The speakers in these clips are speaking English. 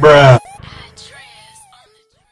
Bruh.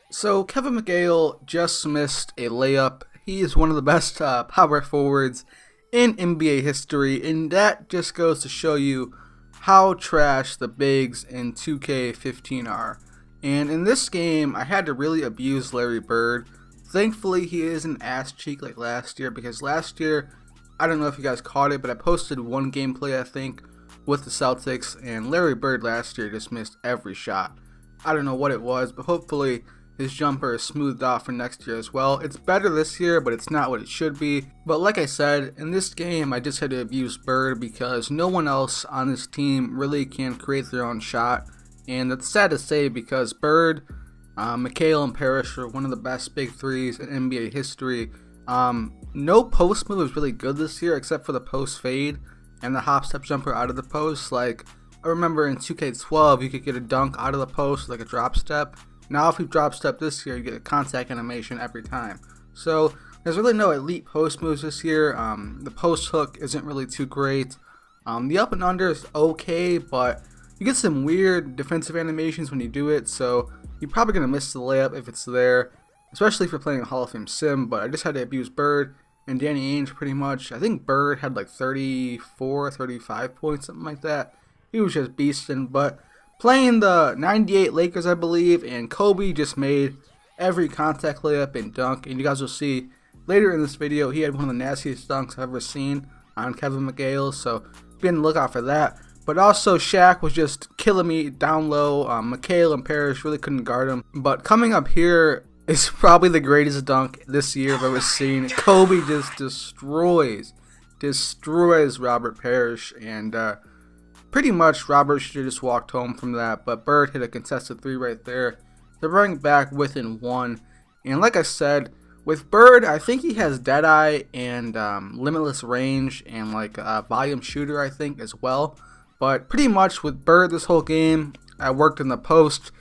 So Kevin McHale just missed a layup. He is one of the best power forwards in NBA history, and that just goes to show you how trash the bigs in 2K15 are. And in this game, I had to really abuse Larry Bird. Thankfully, he isn't ass cheek like last year, because last year, I don't know if you guys caught it, but I posted one gameplay, I think, with the Celtics, and Larry Bird last year just missed every shot. I don't know what it was, but hopefully his jumper is smoothed off for next year as well. It's better this year, but it's not what it should be. But like I said, in this game, I just had to abuse Bird because no one else on this team really can create their own shot. And it's sad to say because Bird, McHale, and Parrish are one of the best big threes in NBA history. No post move was really good this year except for the post fade and the hop step jumper out of the post. Like, I remember in 2K12 you could get a dunk out of the post like a drop step. Now if you drop step this year, you get a contact animation every time. So there's really no elite post moves this year. The post hook isn't really too great. The up and under is okay, but you get some weird defensive animations when you do it, so you're probably going to miss the layup if it's there, especially if you're playing a Hall of Fame sim. But I just had to abuse Bird and Danny Ainge pretty much. I think Bird had like 34, 35 points, something like that. He was just beasting, but playing the 98 Lakers, I believe, and Kobe just made every contact layup and dunk, and you guys will see later in this video he had one of the nastiest dunks I've ever seen on Kevin McHale, so be on the lookout for that. But also Shaq was just killing me down low. McHale and Parrish really couldn't guard him. But coming up here is probably the greatest dunk this year I've ever seen. Kobe just destroys Robert Parrish, and pretty much Robert should have just walked home from that, but Bird hit a contested three right there. They're running back within one. And like I said, with Bird, I think he has Deadeye and limitless range and like a volume shooter, I think, as well. But pretty much with Bird this whole game, I worked in the post,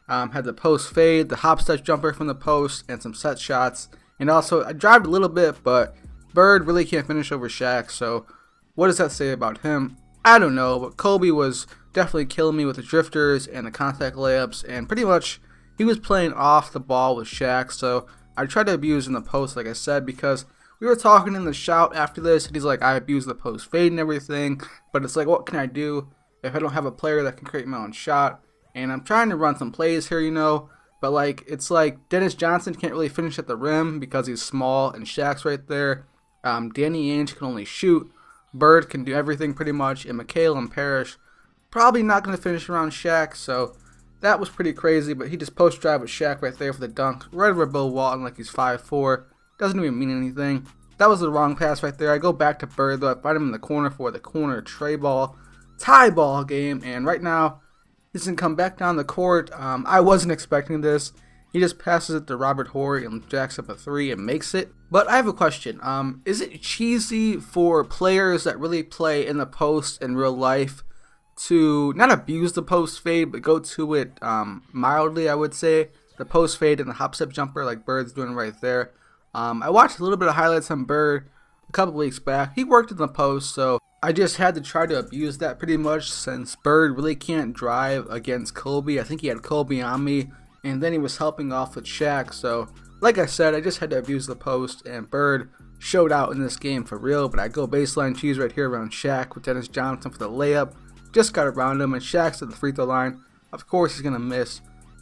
had the post fade, the hop step jumper from the post, and some set shots. And also, I drived a little bit, but Bird really can't finish over Shaq, so what does that say about him? I don't know, but Kobe was definitely killing me with the drifters and the contact layups, and pretty much he was playing off the ball with Shaq, so I tried to abuse in the post, like I said, because we were talking in the shout after this, and he's like, I abuse the post fade and everything, but it's like, what can I do if I don't have a player that can create my own shot? And I'm trying to run some plays here, you know, but like, it's like Dennis Johnson can't really finish at the rim because he's small, and Shaq's right there. Danny Ainge can only shoot. Bird can do everything pretty much, and McHale and Parrish probably not going to finish around Shaq, so that was pretty crazy. But he just post drive with Shaq right there for the dunk, right over Bill Walton like he's 5'4". Doesn't even mean anything. That was the wrong pass right there. I go back to Bird though. I find him in the corner for the corner tray ball, tie ball game, and right now he's going to come back down the court. I wasn't expecting this. He just passes it to Robert Horry and jacks up a three and makes it. But I have a question. Is it cheesy for players that really play in the post in real life to not abuse the post fade, but go to it mildly, I would say? The post fade and the hop step jumper like Bird's doing right there. I watched a little bit of highlights on Bird a couple weeks back. He worked in the post, so I just had to try to abuse that pretty much since Bird really can't drive against Kobe. I think he had Kobe on me, and then he was helping off with Shaq. So like I said, I just had to abuse the post, and Bird showed out in this game for real. But I go baseline cheese right here around Shaq with Dennis Johnson for the layup. Just got around him, and Shaq's at the free throw line. Of course he's going to miss.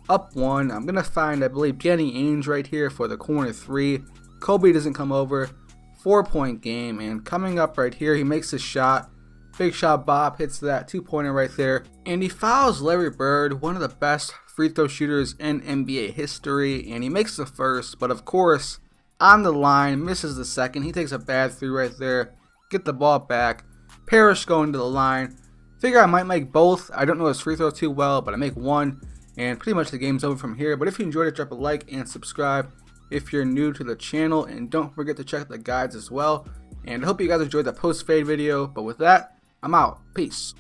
Up one. I'm going to find, I believe, Danny Ainge right here for the corner three. Kobe doesn't come over. 4-point game, and coming up right here, he makes a shot. Big shot, Bob hits that 2-pointer right there, and he fouls Larry Bird, one of the best free throw shooters in NBA history, and he makes the first, but of course, on the line, misses the second. He takes a bad three right there. Get the ball back. Parrish going to the line. Figure I might make both. I don't know his free throw too well, but I make one, and pretty much the game's over from here. But if you enjoyed it, drop a like and subscribe if you're new to the channel, and don't forget to check the guides as well. And I hope you guys enjoyed that post fade video, but with that, I'm out. Peace.